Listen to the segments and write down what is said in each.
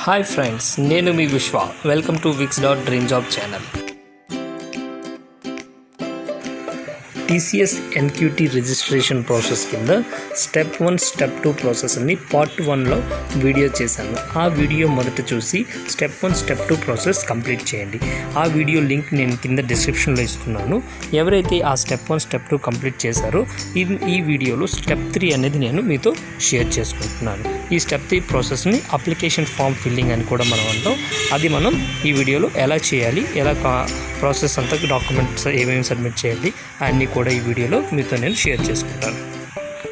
Hi friends, నేను మీ విశ్వ. Welcome to Wix.Dream Job channel. TCS NQT registration process కింద step 1 step 2 process అని part 1లో video చేశాను. ఆ వీడియో మొదట చూసి స్టెప్ 1 స్టెప్ 2 ప్రాసెస్ కంప్లీట్ చేయండి. ఆ వీడియో లింక్ నేను కింద డిస్క్రిప్షన్లో ఇస్తున్నాను. ఎవరైతే ఆ స్టెప్ 1 స్టెప్ 2 కంప్లీట్ చేశారో ఈ వీడియోలో స్టెప్ 3 అనేది నేను మీతో షేర్ చేసుకుంటున్నాను. ఈ స్టెప్ 3 ప్రాసెస్ని అప్లికేషన్ ఫామ్ ఫిల్లింగ్ అని కూడా మనం అంటాం. అది మనం ఈ వీడియోలో ఎలా చేయాలి, ఎలా ప్రాసెస్ అంతా డాక్యుమెంట్స్ ఏమేమి సబ్మిట్ చేయాలి అన్నీ కూడా ఈ వీడియోలో మీతో నేను షేర్ చేసుకుంటాను.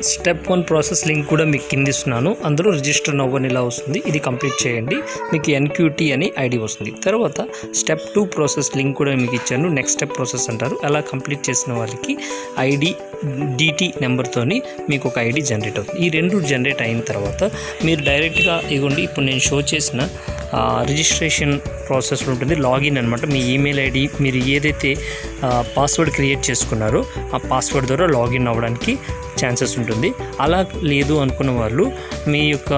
స్టెప్ 1 ప్రాసెస్ లింక్ కూడా మీకు కింద ఇస్తున్నాను. అందులో రిజిస్టర్ నౌ అని ఇలా వస్తుంది. ఇది కంప్లీట్ చేయండి, మీకు ఎన్క్యూటీ అని ఐడి వస్తుంది. తర్వాత స్టెప్ 2 ప్రాసెస్ లింక్ కూడా మీకు ఇచ్చాను. నెక్స్ట్ స్టెప్ ప్రాసెస్ అంటారు. అలా కంప్లీట్ చేసిన వాళ్ళకి ఐడి డిటి నెంబర్తోని మీకు ఒక ఐడి జనరేట్ అవుతుంది. ఈ రెండు జనరేట్ అయిన తర్వాత మీరు డైరెక్ట్గా ఇవ్వండి. ఇప్పుడు నేను షో చేసిన రిజిస్ట్రేషన్ ప్రాసెస్ ఉంటుంది, లాగిన్ అనమాట. మీ ఈమెయిల్ ఐడి మీరు ఏదైతే పాస్వర్డ్ క్రియేట్ చేసుకున్నారో ఆ పాస్వర్డ్ ద్వారా లాగిన్ అవ్వడానికి ఛాన్సెస్ ఉంటుంది. అలా లేదు అనుకున్న వాళ్ళు మీ యొక్క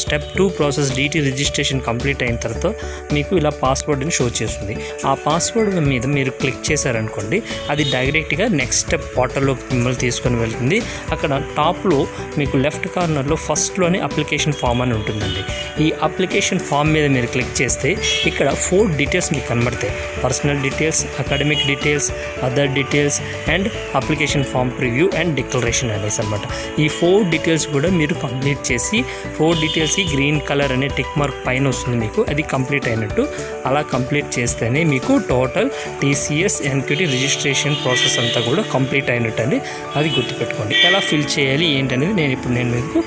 స్టెప్ 2 ప్రాసెస్ డిటి రిజిస్ట్రేషన్ కంప్లీట్ అయిన తర్వాత మీకు ఇలా పాస్వర్డ్ని షో చేస్తుంది. ఆ పాస్వర్డ్ మీద మీరు క్లిక్ చేశారనుకోండి, అది డైరెక్ట్గా నెక్స్ట్ స్టెప్ పోర్టల్లో మిమ్మల్ని తీసుకొని వెళ్తుంది. అక్కడ టాప్లో మీకు లెఫ్ట్ కార్నర్లో ఫస్ట్లోనే అప్లికేషన్ ఫామ్ అని ఉంటుందండి. ఈ అప్లికేషన్ ఫామ్ మీద మీరు క్లిక్ చేస్తే ఇక్కడ 4 డీటెయిల్స్ మీకు కనబడతాయి. Personal details, academic details, other details and application form preview and declaration అనేసి అనమాట. ఈ 4 డీటెయిల్స్ కూడా మీరు కంప్లీట్ చేసి 4 డీటెయిల్స్కి గ్రీన్ కలర్ అనే టిక్ మార్క్ పైన వస్తుంది మీకు, అది కంప్లీట్ అయినట్టు. అలా కంప్లీట్ చేస్తేనే మీకు total TCS NQT registration process అంతా కూడా కంప్లీట్ అయినట్టు అండి. అది గుర్తుపెట్టుకోండి. ఎలా ఫిల్ చేయాలి ఏంటనేది నేను మీకు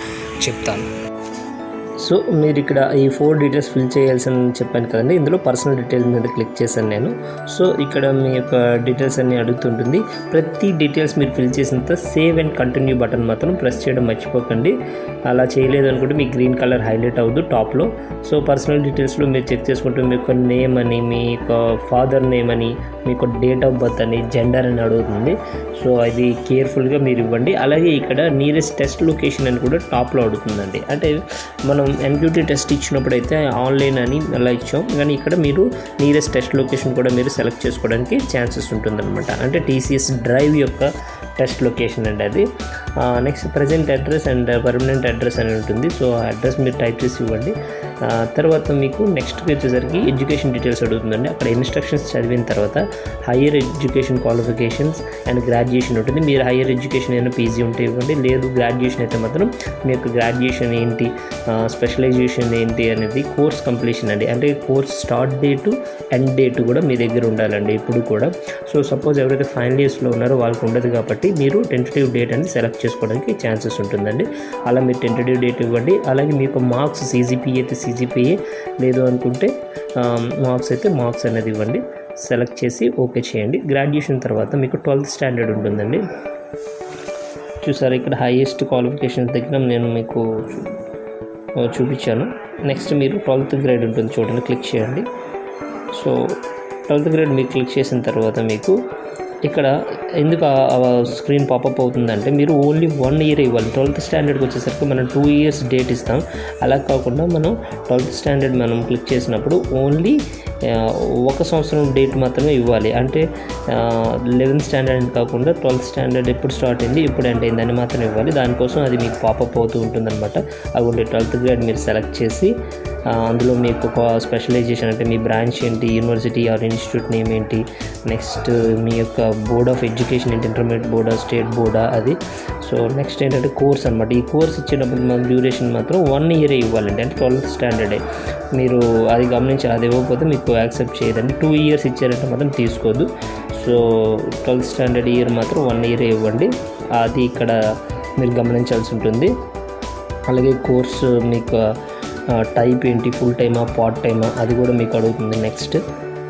చెప్తాను. సో మీరు ఇక్కడ ఈ 4 డీటెయిల్స్ ఫిల్ చేయాల్సిన చెప్పాను కదండి. ఇందులో పర్సనల్ డీటెయిల్స్ మీద క్లిక్ చేశాను నేను. సో ఇక్కడ మీ యొక్క డీటెయిల్స్ అన్నీ అడుగుతుంటుంది. ప్రతి డీటెయిల్స్ మీరు ఫిల్ చేసిన తర్వాత సేవ్ అండ్ కంటిన్యూ బటన్ మాత్రం ప్రెస్ చేయడం మర్చిపోకండి. అలా చేయలేదు అనుకుంటే మీకు గ్రీన్ కలర్ హైలైట్ అవ్వదు టాప్లో. సో పర్సనల్ డీటెయిల్స్లో మీరు చెక్ చేసుకుంటే మీ యొక్క నేమ్ అని, మీ యొక్క ఫాదర్ నేమ్ అని, మీకు డేట్ ఆఫ్ బర్త్ అని, జెండర్ అని అడుగుతుంది. సో అది కేర్ఫుల్గా మీరు ఇవ్వండి. అలాగే ఇక్కడ నియరెస్ట్ టెస్ట్ లొకేషన్ అని కూడా టాప్లో అడుగుతుందండి. అంటే మనం ఎన్క్యూటీ టెస్ట్ ఇచ్చినప్పుడు అయితే ఆన్లైన్ అని అలా ఇచ్చాం, కానీ ఇక్కడ మీరు నియరెస్ట్ టెస్ట్ లొకేషన్ కూడా మీరు సెలెక్ట్ చేసుకోవడానికి ఛాన్సెస్ ఉంటుందన్నమాట. అంటే టీసీఎస్ డ్రైవ్ యొక్క టెస్ట్ లొకేషన్ అండి అది. Next present address and permanent address అని ఉంటుంది. సో ఆ అడ్రస్ మీరు టైప్ చేసి ఇవ్వండి. తర్వాత మీకు నెక్స్ట్కి వచ్చేసరికి ఎడ్యుకేషన్ డీటెయిల్స్ అడుగుతుందండి. అక్కడ ఇన్స్ట్రక్షన్స్ చదివిన తర్వాత higher education qualifications and graduation ఉంటుంది. మీరు హయ్యర్ ఎడ్యుకేషన్ అయినా పీజీ ఉంటే ఇవ్వండి, లేదు గ్రాడ్యుయేషన్ అయితే మాత్రం మీ యొక్క గ్రాడ్యుయేషన్ ఏంటి, స్పెషలైజేషన్ ఏంటి అనేది, కోర్స్ కంప్లీషన్ అండి. అంటే course start date end date కూడా మీ దగ్గర ఉండాలండి ఇప్పుడు కూడా. సో సపోజ్ ఎవరైతే ఫైనల్ ఇయర్స్లో ఉన్నారో వాళ్ళకి ఉండదు కాబట్టి మీరు టెంటేటివ్ డేట్ అని సెలెక్ట్ చేసుకోవడానికి ఛాన్సెస్ ఉంటుందండి. అలా మీరు టెంటేటివ్ డేట్ ఇవ్వండి. అలాగే మీకు మార్క్స్ సిజిపిఏ అయితే సిజిపిఏ, లేదు అనుకుంటే మార్క్స్ అయితే మార్క్స్ అనేది ఇవ్వండి. సెలెక్ట్ చేసి ఓకే చేయండి. గ్రాడ్యుయేషన్ తర్వాత మీకు 12th స్టాండర్డ్ ఉంటుందండి. చూసారా ఇక్కడ హైయెస్ట్ క్వాలిఫికేషన్స్ దగ్గర నేను మీకు చూపించాను. నెక్స్ట్ మీరు 12th గ్రేడ్ ఉంటుంది చూడండి, క్లిక్ చేయండి. సో 12th గ్రేడ్ మీరు క్లిక్ చేసిన తర్వాత మీకు ఇక్కడ ఎందుకు స్క్రీన్ పాపప్ అవుతుందంటే మీరు ఓన్లీ 1 ఇయర్ ఇవ్వాలి. 12th స్టాండర్డ్కి వచ్చేసరికి మనం 2 ఇయర్స్ డేట్ ఇస్తాం. అలా కాకుండా మనం 12th స్టాండర్డ్ మనం క్లిక్ చేసినప్పుడు ఓన్లీ 1 సంవత్సరం డేట్ మాత్రమే ఇవ్వాలి. అంటే 11th స్టాండర్డ్ అని కాకుండా 12th స్టాండర్డ్ ఎప్పుడు స్టార్ట్ అయింది, ఎప్పుడు ఎండ్ అయింది అని మాత్రం ఇవ్వాలి. దానికోసం అది మీకు పాపప్ అవుతూ ఉంటుందన్నమాట. అవి 12th గ్రేడ్ మీరు సెలెక్ట్ చేసి అందులో మీకు ఒక స్పెషలైజేషన్ అంటే మీ బ్రాంచ్ ఏంటి, యూనివర్సిటీ ఆర్ ఇన్స్టిట్యూట్ నేమ్ ఏంటి, నెక్స్ట్ మీ యొక్క బోర్డ్ ఆఫ్ ఎడ్యుకేషన్ ఏంటి, ఇంటర్మీడియట్ బోర్డా, స్టేట్ బోర్డా అది. సో నెక్స్ట్ ఏంటంటే కోర్స్ అనమాట. ఈ కోర్స్ ఇచ్చేటప్పుడు మన డ్యూరేషన్ మాత్రం 1 ఇయరే ఇవ్వాలండి. అంటే 12th స్టాండర్డే మీరు అది గమనించాలి. అది ఇవ్వకపోతే మీకు యాక్సెప్ట్ చేయదండి. 2 ఇయర్స్ ఇచ్చారంటే మాత్రం తీసుకోదు. సో 12th స్టాండర్డ్ ఇయర్ మాత్రం 1 ఇయరే ఇవ్వండి. అది ఇక్కడ మీరు గమనించాల్సి ఉంటుంది. అలాగే కోర్సు మీకు టైప్ ఏంటి, ఫుల్ టైమా పార్ట్ టైమా అది కూడా మీకు అడుగుతుంది. నెక్స్ట్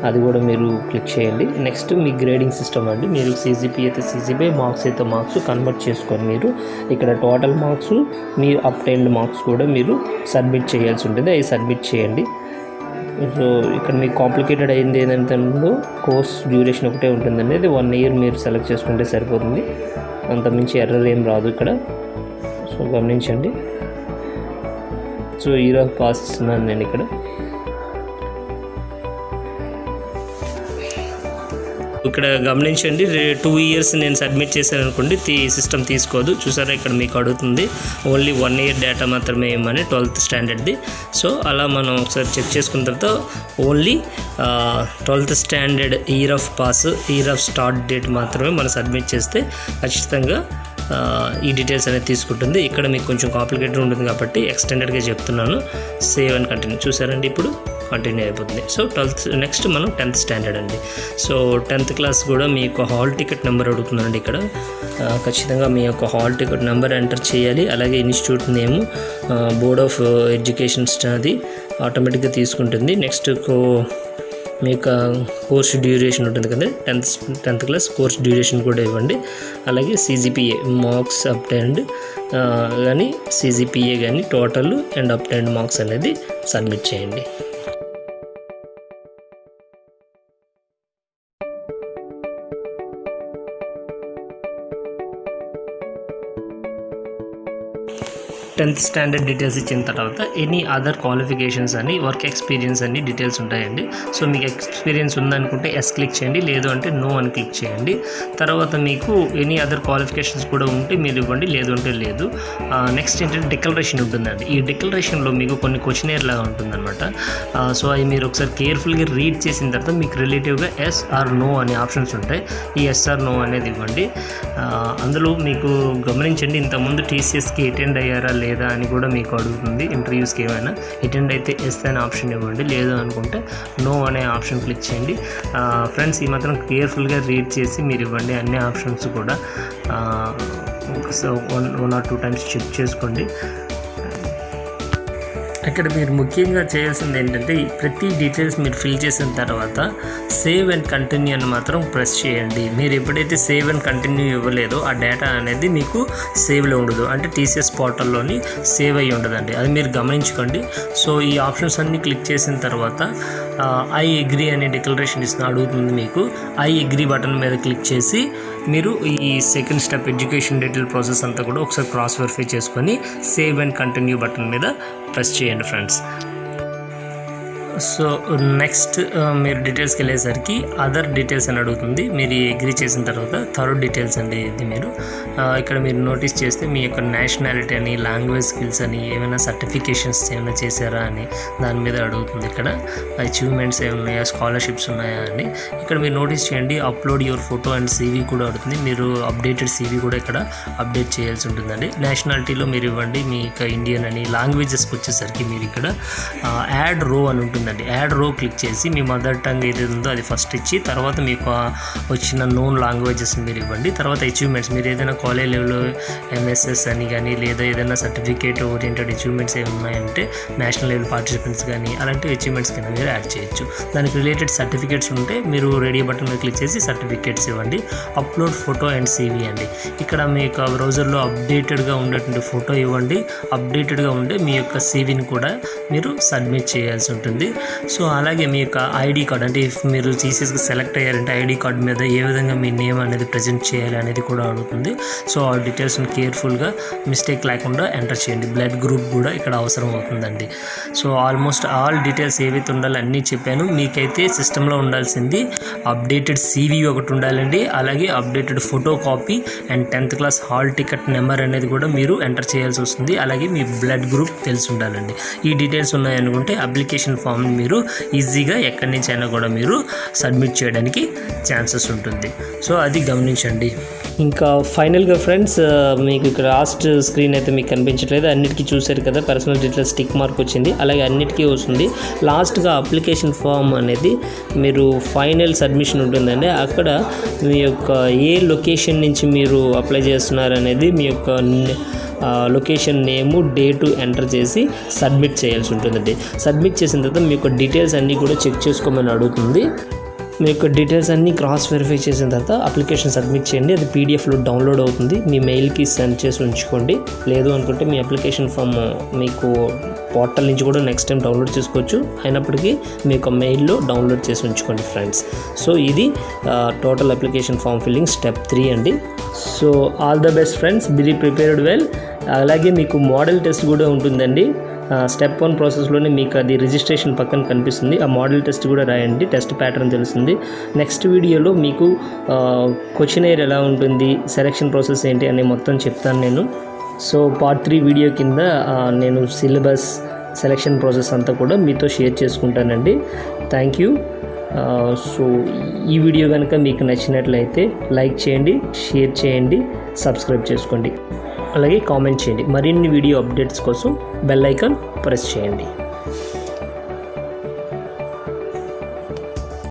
అది కూడా మీరు క్లిక్ చేయండి. నెక్స్ట్ మీ గ్రేడింగ్ సిస్టమ్ అండి. మీరు సిజిపి అయితే సిజిపి, మార్క్స్ అయితే మార్క్స్ కన్వర్ట్ చేసుకొని మీరు ఇక్కడ టోటల్ మార్క్స్, మీ అప్టైన్డ్ మార్క్స్ కూడా మీరు సబ్మిట్ చేయాల్సి ఉంటుంది. అవి సబ్మిట్ చేయండి. సో ఇక్కడ మీకు కాంప్లికేటెడ్ అయింది ఏంటంటే కోర్స్ డ్యూరేషన్ ఒకటే ఉంటుందండి. అది 1 ఇయర్ మీరు సెలెక్ట్ చేసుకుంటే సరిపోతుంది. అంతకుమించి ఎర్రర్ ఏం రాదు ఇక్కడ. సో గమనించండి. సో ఇయర్ ఆఫ్ పాస్ ఇస్తున్నాను నేను ఇక్కడ. ఇక్కడ గమనించండి, 2 years నేను సబ్మిట్ చేశాను అనుకోండి, సిస్టమ్ తీసుకోదు. చూసారా ఇక్కడ మీకు అడుగుతుంది ఓన్లీ 1 year డేటా మాత్రమే ఇవ్వమని 12th స్టాండర్డ్ది. సో అలా మనం ఒకసారి చెక్ చేసుకున్న తర్వాత only 12th standard year of pass, year of start date మాత్రమే మనం సబ్మిట్ చేస్తే ఖచ్చితంగా ఈ డీటెయిల్స్ అనేది తీసుకుంటుంది. ఇక్కడ మీకు కొంచెం కాంప్లికేటెడ్ ఉంటుంది కాబట్టి ఎక్స్టెండెడ్గా చెప్తున్నాను. Save and continue. చూసారండి ఇప్పుడు కంటిన్యూ అయిపోతుంది. సో నెక్స్ట్ మనం 10th స్టాండర్డ్ అండి. సో 10th క్లాస్ కూడా మీ యొక్క హాల్ టికెట్ నెంబర్ అడుగుతుందండి. ఇక్కడ ఖచ్చితంగా మీ యొక్క హాల్ టికెట్ నెంబర్ ఎంటర్ చేయాలి. అలాగే institute name, board of education అది ఆటోమేటిక్గా తీసుకుంటుంది. నెక్స్ట్ మీకు కోర్స్ డ్యూరేషన్ ఉంటుంది కదా, 10th క్లాస్ కోర్స్ డ్యూరేషన్ కూడా ఇవ్వండి. అలాగే CGPA మార్క్స్ అప్టైన్డ్ కానీ CGPA కానీ టోటల్ అండ్ అప్టైన్డ్ మార్క్స్ అనేది సబ్మిట్ చేయండి. టెన్త్ స్టాండర్డ్ డీటెయిల్స్ ఇచ్చిన తర్వాత ఎనీ అదర్ క్వాలిఫికేషన్స్ అని, వర్క్ ఎక్స్పీరియన్స్ అని డీటెయిల్స్ ఉంటాయండి. సో మీకు ఎక్స్పీరియన్స్ ఉందనుకుంటే ఎస్ క్లిక్ చేయండి, లేదు అంటే నో అని క్లిక్ చేయండి. తర్వాత మీకు ఎనీ అదర్ క్వాలిఫికేషన్స్ కూడా ఉంటే మీరు ఇవ్వండి, లేదు అంటే లేదు. నెక్స్ట్ ఏంటంటే డిక్లరేషన్ ఉంటుందండి. ఈ డిక్లరేషన్లో మీకు కొన్ని క్వశ్చనేర్ లాగా ఉంటుందన్నమాట. సో అవి మీరు ఒకసారి కేర్ఫుల్గా రీడ్ చేసిన తర్వాత మీకు రిలేటివ్గా ఎస్ ఆర్ నో అనే ఆప్షన్స్ ఉంటాయి. ఈ ఎస్ ఆర్ నో అనేది ఇవ్వండి. అందులో మీకు గమనించండి, ఇంతకుముందు TCSకి అటెండ్ అయ్యారా లేదా అని కూడా మీకు అడుగుతుంది. ఇంటర్వ్యూస్కి ఏమైనా అటెండ్ అయితే ఎస్ అనే ఆప్షన్ ఇవ్వండి, లేదు అనుకుంటే నో అనే ఆప్షన్ క్లిక్ చేయండి. ఫ్రెండ్స్ ఈ మాత్రం కేర్ఫుల్గా రీడ్ చేసి మీరు ఇవ్వండి అన్ని ఆప్షన్స్ కూడా. 1 or 2 times చెక్ చేసుకోండి. ఇక్కడ మీరు ముఖ్యంగా చేయాల్సింది ఏంటంటే ప్రతి డీటెయిల్స్ మీరు ఫిల్ చేసిన తర్వాత సేవ్ అండ్ కంటిన్యూ అని మాత్రం ప్రెస్ చేయండి. మీరు ఎప్పుడైతే సేవ్ అండ్ కంటిన్యూ ఇవ్వలేదో ఆ డేటా అనేది మీకు సేవ్లో ఉండదు, అంటే TCS పోర్టల్లోని సేవ్ అయ్యి ఉండదండి. అది మీరు గమనించుకోండి. సో ఈ ఆప్షన్స్ అన్నీ క్లిక్ చేసిన తర్వాత ఐ అగ్రీ అనే డిక్లరేషన్ అడుగుతుంది. మీకు ఐ అగ్రీ బటన్ మీద క్లిక్ చేసి మీరు ఈ second step education detail process అంతా కూడా ఒకసారి క్రాస్ వెరిఫై చేసుకొని సేవ్ అండ్ కంటిన్యూ బటన్ మీద ప్రెస్ చేయండి ఫ్రెండ్స్. సో నెక్స్ట్ మీరు డీటెయిల్స్కి వెళ్ళేసరికి అదర్ డీటెయిల్స్ అని అడుగుతుంది. మీరు అగ్రీ చేసిన తర్వాత థర్డ్ డీటెయిల్స్ అండి. ఇది మీరు ఇక్కడ మీరు నోటీస్ చేస్తే మీ యొక్క నేషనాలిటీ అని, లాంగ్వేజ్ స్కిల్స్ అని, ఏమైనా సర్టిఫికేషన్స్ ఏమైనా చేశారా అని దాని మీద అడుగుతుంది. ఇక్కడ అచీవ్మెంట్స్ ఏమున్నాయా, స్కాలర్షిప్స్ ఉన్నాయా అని ఇక్కడ మీరు నోటీస్ చేయండి. Upload your photo and CV కూడా అడుగుతుంది. మీరు అప్డేటెడ్ CV కూడా ఇక్కడ అప్డేట్ చేయాల్సి ఉంటుందండి. నేషనాలిటీలో మీరు ఇవ్వండి మీ యొక్క ఇండియన్ అని. లాంగ్వేజెస్కి వచ్చేసరికి మీరు ఇక్కడ యాడ్ రో అని ఉంటుంది. యాడ్ రో క్లిక్ చేసి మీ మదర్ టంగ్ ఏది ఉందో అది ఫస్ట్ ఇచ్చి తర్వాత మీకు వచ్చిన నోన్ లాంగ్వేజెస్ మీరు ఇవ్వండి. తర్వాత అచీవ్మెంట్స్ మీరు ఏదైనా కాలేజ్ లెవెల్లో MSS అని కానీ లేదా ఏదైనా సర్టిఫికేట్ ఓరియంటెడ్ అచీవ్మెంట్స్ ఏమి ఉన్నాయంటే నేషనల్ లెవెల్ పార్టిసిపెంట్స్ కానీ అలాంటి అచీవ్మెంట్స్ కింద మీరు యాడ్ చేయొచ్చు. దానికి రిలేటెడ్ సర్టిఫికేట్స్ ఉంటే మీరు రెడీ బటన్ మీద క్లిక్ చేసి సర్టిఫికేట్స్ ఇవ్వండి. అప్లోడ్ ఫోటో అండ్ CV అండి. ఇక్కడ మీ యొక్క బ్రౌజర్లో అప్డేటెడ్గా ఉండేటువంటి ఫోటో ఇవ్వండి. అప్డేటెడ్గా ఉండే మీ యొక్క CVని కూడా మీరు సబ్మిట్ చేయాల్సి ఉంటుంది. సో అలాగే మీ యొక్క ఐడి కార్డ్, అంటే ఇఫ్ మీరు TCSకి సెలెక్ట్ అయ్యారంటే ఐడి కార్డ్ మీద ఏ విధంగా మీ నేమ్ అనేది ప్రజెంట్ చేయాలి అనేది కూడా అడుగుతుంది. సో ఆ డీటెయిల్స్ని కేర్ఫుల్గా మిస్టేక్ లేకుండా ఎంటర్ చేయండి. బ్లడ్ గ్రూప్ కూడా ఇక్కడ అవసరం అవుతుందండి. సో ఆల్మోస్ట్ ఆల్ డీటెయిల్స్ ఏవైతే ఉండాలో అన్నీ చెప్పాను. మీకైతే సిస్టంలో ఉండాల్సింది అప్డేటెడ్ CV ఒకటి ఉండాలండి. అలాగే updated photo copy and 10th class hall ticket number అనేది కూడా మీరు ఎంటర్ చేయాల్సి వస్తుంది. అలాగే మీ బ్లడ్ గ్రూప్ తెలిసి ఉండాలండి. ఈ డీటెయిల్స్ ఉన్నాయనుకుంటే అప్లికేషన్ ఫామ్ మీరు ఈజీగా ఎక్కడి నుంచి అయినా కూడా మీరు సబ్మిట్ చేయడానికి ఛాన్సెస్ ఉంటుంది. సో అది గమనించండి. ఇంకా ఫైనల్గా ఫ్రెండ్స్ మీకు ఇక్కడ లాస్ట్ స్క్రీన్ అయితే మీకు కనిపించట్లేదు. అన్నిటికీ చూసారు కదా, పర్సనల్ డీటెయిల్స్ టిక్ మార్క్ వచ్చింది. అలాగే అన్నిటికీ వస్తుంది. లాస్ట్గా అప్లికేషన్ ఫామ్ అనేది మీరు ఫైనల్ సబ్మిషన్ ఉంటుందండి. అక్కడ మీ యొక్క ఏ లొకేషన్ నుంచి మీరు అప్లై చేస్తున్నారు అనేది మీ యొక్క లొకేషన్ నేము, డేటు ఎంటర్ చేసి సబ్మిట్ చేయాల్సి ఉంటుందండి. సబ్మిట్ చేసిన తర్వాత మీ యొక్క డీటెయిల్స్ అన్నీ కూడా చెక్ చేసుకోమని అడుగుతుంది. మీ యొక్క డీటెయిల్స్ అన్నీ క్రాస్ వెరిఫై చేసిన తర్వాత అప్లికేషన్ సబ్మిట్ చేయండి. అది PDFలో డౌన్లోడ్ అవుతుంది. మీ మెయిల్కి సెండ్ చేసి ఉంచుకోండి. లేదు అనుకుంటే మీ అప్లికేషన్ ఫామ్ మీకు పోర్టల్ నుంచి కూడా నెక్స్ట్ టైం డౌన్లోడ్ చేసుకోవచ్చు. అయినప్పటికీ మీ యొక్క మెయిల్లో డౌన్లోడ్ చేసి ఉంచుకోండి ఫ్రెండ్స్. సో ఇది total application form filling step 3 అండి. So all the best friends, be prepared well. అలాగే మీకు మోడల్ టెస్ట్ కూడా ఉంటుందండి. స్టెప్ 1 ప్రాసెస్లోనే మీకు అది రిజిస్ట్రేషన్ పక్కన కనిపిస్తుంది. ఆ మోడల్ టెస్ట్ కూడా రాయండి, టెస్ట్ ప్యాటర్న్ తెలుస్తుంది. నెక్స్ట్ వీడియోలో మీకు క్వశ్చనైర్ ఎలా ఉంటుంది, సెలక్షన్ ప్రాసెస్ ఏంటి అని మొత్తం చెప్తాను నేను. సో పార్ట్ 3 వీడియో కింద నేను సిలబస్, సెలక్షన్ ప్రాసెస్ అంతా కూడా మీతో షేర్ చేసుకుంటానండి. Thank you. సో ఈ వీడియో కనుక మీకు నచ్చినట్లయితే లైక్ చేయండి, షేర్ చేయండి, సబ్స్క్రైబ్ చేసుకోండి, అలాగే కామెంట్ చేయండి. మరిన్ని వీడియో అప్డేట్స్ కోసం బెల్ ఐకాన్ ప్రెస్ చేయండి.